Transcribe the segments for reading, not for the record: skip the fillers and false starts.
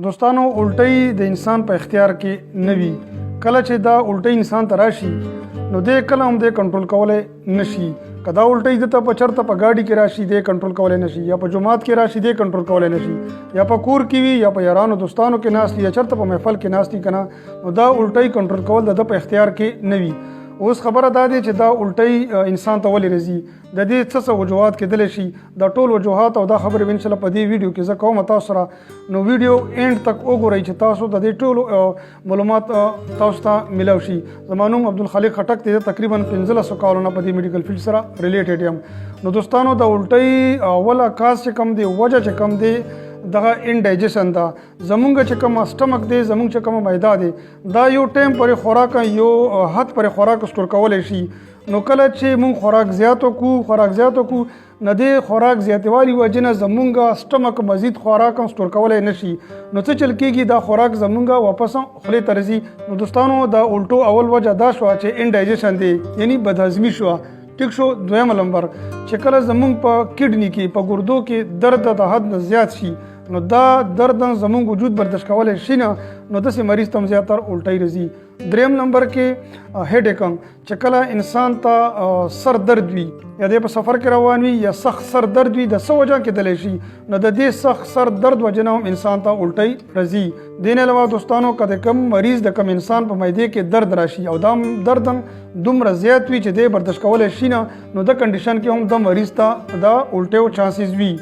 دوستانو الټۍ د انسان په اختیار کې نه وي. کله چې دا الټۍ انسان ته راشي نو دې کله هم دې کنټرول کولی نشي. که دا الټۍ دته په چرته په ګاډي کې راشي دې کنټرول کولی نشي، یا په جومات کې راشي دې کنټرول کولی نشي، یا په کور کې وي یا په یارانو دوستانو کې ناست یا چرته په محفل کې ناست که نه، نو دا الټۍ کنټرول کول د ده په اختیار کې نه وي. اوس خبره دا دی چې دا الټۍ انسان ته ولې راځي، د دې څه وجوهات کېدلی شي. دا ټول وجوهات او دا خبرې به انشاءالله په دې ویډیو کې زه کوم تاسو سره. نو ویډیو اینډ تک وګورئ چې تاسو د دې ټولو معلومات تاسو ته میلاو شي. زما نوم عبدالخالق خټک دی، تقریبا 1500 کالونه په دې میډیکل فیلډ سره ریلیټډ یم. نو دوستانو د الټۍ اوله کاز چې کوم دی، وجه چې کوم دی، دغه انډایجیشن ده. زمونږ چې کوم سټمک دی، زمونږ چې کوم معده دی، دا یو ټایم پورې خوراک یو حد پورې خوراک سټور کولی شي. نو کله چې مونږ خوراک زیات وکړو نه دې خوراک زیاتوالي وجې نه زمونږ سټمک مزید خوراک هم سټور کولی نشي. نو څه چل کېږي، دا خوراک زمونږ واپس خولې ته راځي. نو دوستانو د الټو اول وجه دا شوه چې انډایجیشن دی، یعنی بدهضمي شوه. ټیک شو. دویم نمبر چې کله زمونږ په کډني کې په ګردو کې درد د حد نه زیات شي، نو دا درد زمونږ وجود برداشت کولی شي نه، نو داسې مریض ته هم زیاتر الټۍ راځي. دریم نمبر کې هیډیک، چې کله انسان ته سر درد وي، یا دی په سفر کې روان وي، یا سخت سر درد وي، د څه وجه کېدلی شي، نو د دې سخت سر درد وجه نه هم انسان ته الټۍ راځي. دې نه علاوه دوستانو که د کم مریض د کم انسان په معدې کې درد راشي او دا درد دومره زیات وي چې دی برداشت کولی شي نه، نو د کنډیشن کې هم د مریض ته د الټیو چانسز وي.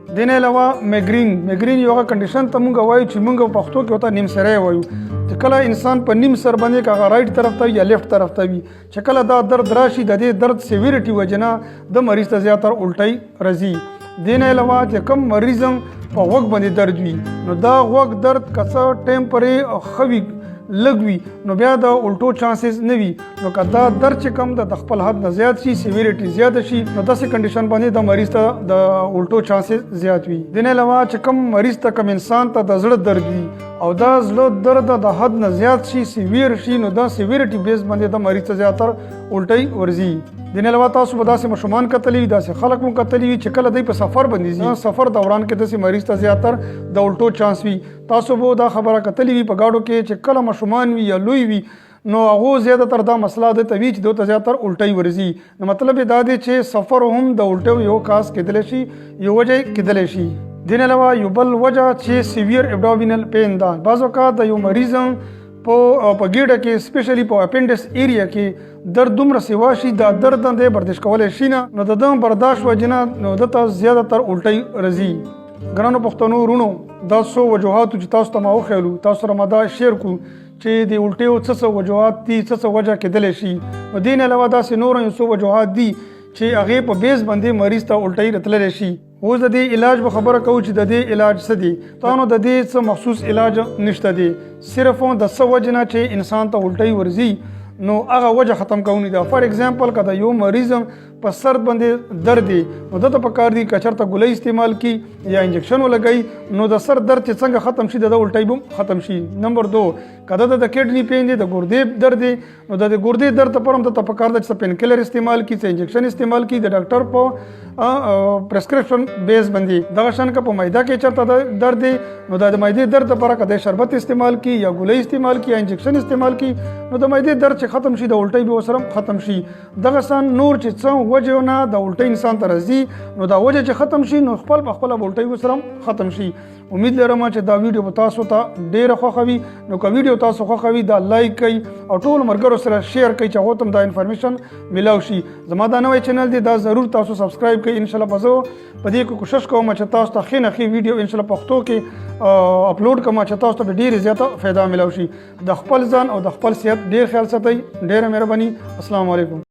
دې نه علاوه میګرین یو هغه کنډیشن ته مونږ وایو چې مونږ په پښتو کې ورته نیم سری وایو، چې کله انسان په نیم سر باندې که هغه رایټ طرف ته وي یا لیفټ طرف ته وي، چې کله دا درد راشي د دې درد سیویریټي وجې نه د مریض ته زیاتر الټۍ راځي. دې نه علاوه چې کوم مریض په غوږ باندې درد وي، نو دا غوږ درد که څه ټایم پورې ښه وي، لږ وي، نو بیا د الټو چانسز نه وي. نو که دا درد چې کوم د خپل حد نه زیات شي، سیویریټي زیاته شي، نو داسې کنډیشن باندې د مریض ته د الټو چانسز زیات وي. دې نه علاوه چې کوم مریض ته کوم انسان ته د زړه درد وي او دا زړه درد د حد نه زیات شي، سیویر شي، نو دا سیویریټي بیس باندې د مریض ته زیاتر الټۍ ورځي. دې نه علاوه تاسو به داسې ماشومان کتلی وي، داسې خلک مو کتلی وي چې کله دوی په سفر باندې ځي، سفر دوران کې داسې مریض ته زیاتر د الټو چانس وي. تاسو به دا خبره کتلی وي په ګاډو کې چې کله ماشومان وي یا لوی وي، نو هغو زیاتره دا مسله ده ته وي چې دوی ته زیاتر الټۍ ورځي. نو مطلب یې دا دی چې سفر هم د الټیو یو کاز کېدلی شي، یو وجه کېدلی شي. دې نه علاوه یو بل وجه چې سیویر ابډومینل پین ده. بعض اوقات د یو مریض په ګیډه کې سپیشلی په اپینډکس ایریا کې درد دومره سیوا شي، دا درد دی برداشت کولی شي نه، نو د ده برداشت وجې نه نو ده ته زیاتر الټۍ راځي. ګرانو پښتنو ورونو، دا څو وجوهات چې تاسو ته ما وښیلو، تاسو سره ما دا شیر کړو چې د الټیو څه وجوهات دي، څه وجه کېدلی شي. نو دې نه علاوه داسې نور یو څو وجوهات دي چې هغې په بیس باندې مریض ته الټۍ راتللی شي. اوس د دې علاج به خبره کوو چې د دې علاج څه دی. تاسو د دې څه مخصوص علاج نشته دی، صرف د څه وجه نه چې انسان ته الټۍ ورځي نو هغه وجه ختم کوونی ده. فار ایگزامپل که د یو مریض په سر باندې درد دی، نو دته پکار دی که چېرته ګولۍ استعمال کړي یا انجکشن ولګوي، نو د سر درد چې څنګه ختم شي د ده الټۍ به ختم شي. نمبر 2، که د کډني پین دی، د ګردې درد دی، نو د ګردې درد لپاره هم دته پکار ده چې پین کلر استعمال کړي، څه انجکشن استعمال کړي د ډاکټر په پرسکرپشن بیس باندې. دغه شان که په معده کې چېرته درد دی، نو د معدې درد لپاره که د شربت استعمال کړي یا ګولۍ استعمال کړي یا انجکشن استعمال کړي، نو د معدې درد چې ختم شي د الټۍ به ورسره ختم شي. دغه شان نور چې څه وجه نه د الټۍ انسان ته راځي، نو دا وجه چې ختم شي نو خپل په خپله به الټۍ ورسره ختم شي. امید لرم چې دا ویډیو به تاسو ته ډېره خوښوي. نو که ویډیو تاسو خوښوي دا لایک کوئ او ټولو ملګرو سره شیر کوئ چې هغو ته هم دا انفارمیشن میلاو شي. زما دا نوی چینل دی، دا ضرور تاسو سبسکرایب کوئ. انشاءالله به زه په دې کې کوشش کوم چې تاسو ته ښې نه ښې ویډیو انشاءالله پښتو کې اپلوډ کوم چې تاسو ته ډېرې زیاته فایده میلاو شي. د خپل ځان او د خپل صحت ډېر خیال ساتئ. ډېره مهرباني. السلام علیکم.